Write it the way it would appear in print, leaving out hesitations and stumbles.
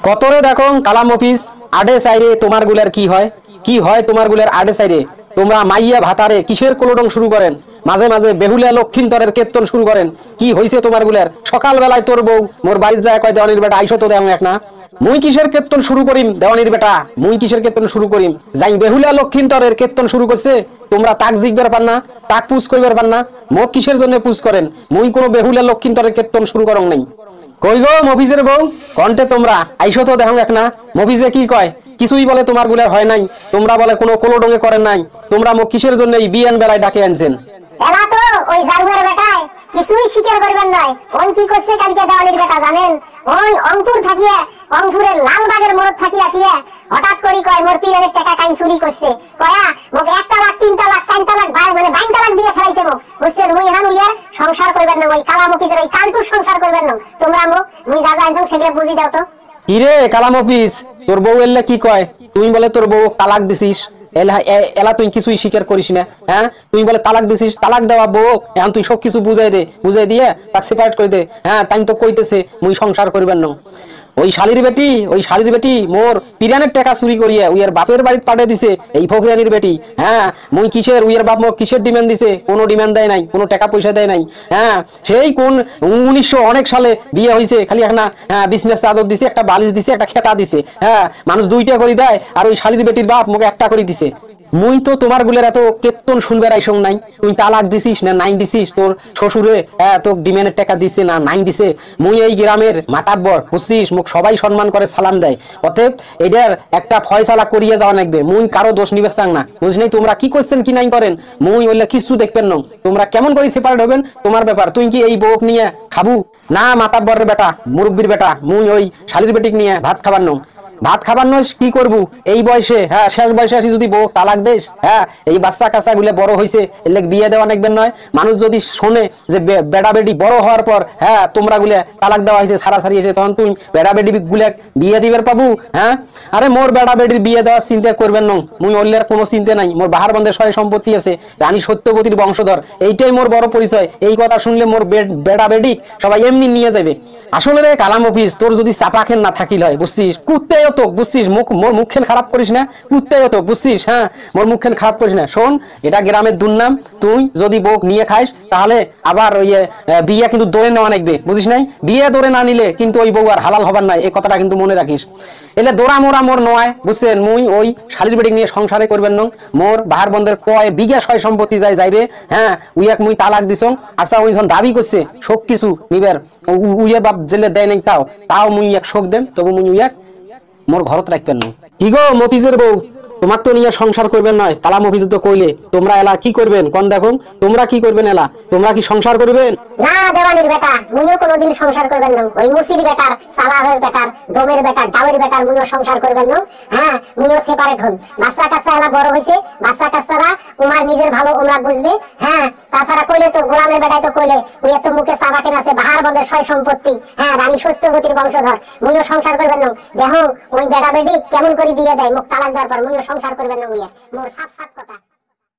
কতরে দেখো কালাম অফিস আডে সাইরে তোমার গুলার কি হয় তোমার গুলার আডে সাইরে তোমরা মাইয়া ভাতারে কিসের কোলডং শুরু করেন, মাঝে মাঝে বেহুলিয়া লক্ষিণতরের কীর্তন শুরু করেন। কি হইছে তোমার গুলার? সকাল বেলায় তোর বউ মোর বাড়ির যায় কয় দেওয়ানির বেটা আইসো তো দেও এক না। মুই কিসের কীর্তন শুরু করিম দেওয়ানির বেটা? মুই কিসের কীর্তন শুরু করিম? যাই বেহুলিয়া লক্ষিণতরের কীর্তন শুরু করছে তোমরা তাক জিগবার পার না, তাক পুজ করবার পার না। মোক কিসের জন্য পুজ করেন? মুই কোনো বেহুলিয়া লক্ষিণতরের কীর্তন শুরু করং নাই। কই গো মফিজের বউ, কন্টে তোমরা আইসো তো দেখো এক না। মফিজে কি কয়? কিছুই বলে তোমার গুলার হয় নাই, তোমরা বলে কোনো কোলোডঙ্গে করেন নাই। তোমরা মোক কিসের জন্য এই বিয়ান বেলায় ডাকে আনছেন? এলা তো ওই জারুয়ার বেটায় কিছুই স্বীকার করবেন নয়। ওই কি করছে কালকে দেওয়ালির বেটা জানেন? ওই অঙ্কুর থাকিয়ে অঙ্কুরের লালবাগের মোড় থাকি আসিয়া হঠাৎ করি কয় মোর পিলের টাকা কাইন চুরি করছে। কয়া মোক 1 তালাক 3 তালাক 4 তালাক মানে 22 তালাক দিয়ে ফেলাইছে মোক। বুঝছেন? মুই হান উইয়ার সংসার করবেন না, ওই কালামুখীদের ওই কালটুর সংসার করবেন না। তোমরা মোক মুই যা জানছো সেগুলো বুঝি দাও তো। কি রে কালাম অফিস, তোর বউ এলে কি কয়? তুমি বলে তোর বউ তালাক দিছিস, এলা তুই কিছুই স্বীকার করিস না। হ্যাঁ, তুই বলে তালাক দিছিস, তালাক দেওয়া বউ এখন তুই সব কিছু বুঝাই বুঝাই দিয়ে তাকে সেপারেট করে দে। হ্যাঁ, তাই তো কইতেছে মুই সংসার করবেন না। ওই শালির বেটি মোর পিরানের টাকা চুরি করিয়া উইয়ার বাপের বাড়িতে পাঠিয়ে দিছে এই ফকিরানির বেটি। হ্যাঁ, মুই কিসের উইয়ার বাপ মোর কিসের ডিমান্ড দিছে? কোনো ডিমান্ড দেয় নাই, কোনো টাকা পয়সা দেয় নাই। হ্যাঁ, সেই কোন 1900 অনেক সালে বিয়ে হয়েছে, খালি একটা বিজনেস চাদর দিছে, একটা বালিশ দিছে, একটা খেতা দিছে। হ্যাঁ, মানুষ 2টা করে দেয় আর ওই শালির বেটির বাপ মোকে 1টা করে দিছে। মুই তো তোমার গুলের এত কেতন শুনবে আইসং নাই। তুই তালাক দিছিস না নাই দিছিস? তোর শ্বশুরে তোর ডিমান্ডের টাকা দিছে না নাই দিছে? মুই এই গ্রামের মাতাব্বর বুঝছিস, মুখ সবাই সম্মান করে সালাম দেয়। অতএব এটার একটা ফয়সালা করিয়ে যাওয়া লাগবে। মুই কারো দোষ নিবে চাং না, বুঝলি? তোমরা কি করছেন কি নাই করেন মুই ওইলে কিছু দেখবেন না। তোমরা কেমন করে সেপারেট হবেন তোমার ব্যাপার। তুই কি এই বউক নিয়ে খাবু না? মাতাব্বরের বেটা, মুরব্বীর বেটা, মুই ওই শালির বেটিক নিয়ে ভাত খাবার নং। ভাত খাবার নয় কি করবো এই বয়সে? হ্যাঁ, শেষ বয়সে আসি যদি বউ তালাক দেশ। হ্যাঁ, এই বাচ্চা কাচ্চা গুলো বড় হয়েছে, এলে বিয়ে দেওয়া নাকবেন নয়। মানুষ যদি শোনে যে বেড়া বেটি বড় হওয়ার পর হ্যাঁ তোমরা গুলে তালাক দেওয়া হয়েছে, ছাড়াছাড়ি হয়েছে, তখন তুই বেড়া বেটি গুলে বিয়ে দিবার পাবু? হ্যাঁ, আরে মোর বেড়া বেটির বিয়ে দেওয়ার চিন্তা করবেন না। মুই অল্লের কোনো চিন্তা নাই। মোর বাহার বন্ধের সয় সম্পত্তি আছে, রানী সত্যবতীর বংশধর, এইটাই মোর বড় পরিচয়। এই কথা শুনলে মোর বেড়া বেটি সবাই এমনি নিয়ে যাবে। আসলে রে কালাম অফিস, তোর যদি চাপাখেন না থাকিল হয় বুঝছিস, কুত্তে তো বুঝছিস, মোর মুখেন খারাপ করিস না, কুত্তে তো বুঝছিস। হ্যাঁ, মোর মুখেন খারাপ করিস না। শোন, এটা গ্রামের দুর্নাম। তুই যদি বউ নিয়ে খাইস তাহলে আবার ওই বিয়ে কিন্তু দৌড়ে নেওয়া লাগবে, বুঝিস নাই? বিয়ে দৌড়ে না নিলে কিন্তু ওই বউ আর হালাল হবার নাই, এই কথাটা কিন্তু মনে রাখিস। এলে দৌড়া মোরা মোর নয়, বুঝছেন? মুই ওই শালির বেটি নিয়ে সংসারে করবেন না। মোর বাহার বন্ধের কয় বিঘা সয় সম্পত্তি যাইবে। হ্যাঁ, উইয়াক মুই তালাক দিছং। আচ্ছা, ওই যখন দাবি করছে সব কিছু নিবের, উইয়ের বাপ জেলে দেয় নাই, তাও মুই এক শোক দেন, তবু মুই উইয়াক মোর ঘরত রাখবেন না। কি গো মফিজের বউ, তোমার তো নিয়ে সংসার করবেন নয়। কালাম মফিজ তো কইলে তোমরা এলা কি করবেন কোন? দেখুন তোমরা কি করবেন? এলা তোমরা কি সংসার করবেন? না দেওয়ানির বেটা, মুইও কোনোদিন সংসার করবেন না। ওই মুসির বেটার, সালাহের বেটার, ডোমের বেটার, ডাউয়ের বেটার মুইও সংসার করবেন না। হ্যাঁ, মুইও সেপারেট হই। বাচ্চা কাচ্চা এলা বড় হইছে, বাচ্চা কাচ্চারা উমার নিজের ভালো ওমরা বুঝবে। হ্যাঁ, তাছাড়া কইলে তো গোলামের বেটাই তো কইলে ওই এত মুখে চাবাকেন আছে, বাহার বন্ধের সয় সম্পত্তি। হ্যাঁ, রানী সত্যবতীর বংশধর, মুইও সংসার করবেন না। দেখো ওই বেটা বেটি কেমন করে বিয়ে দেয়, মুখ তালাক দেওয়ার পর মুইও সংসার করবেন না। মোর সাফ সাফ কথা।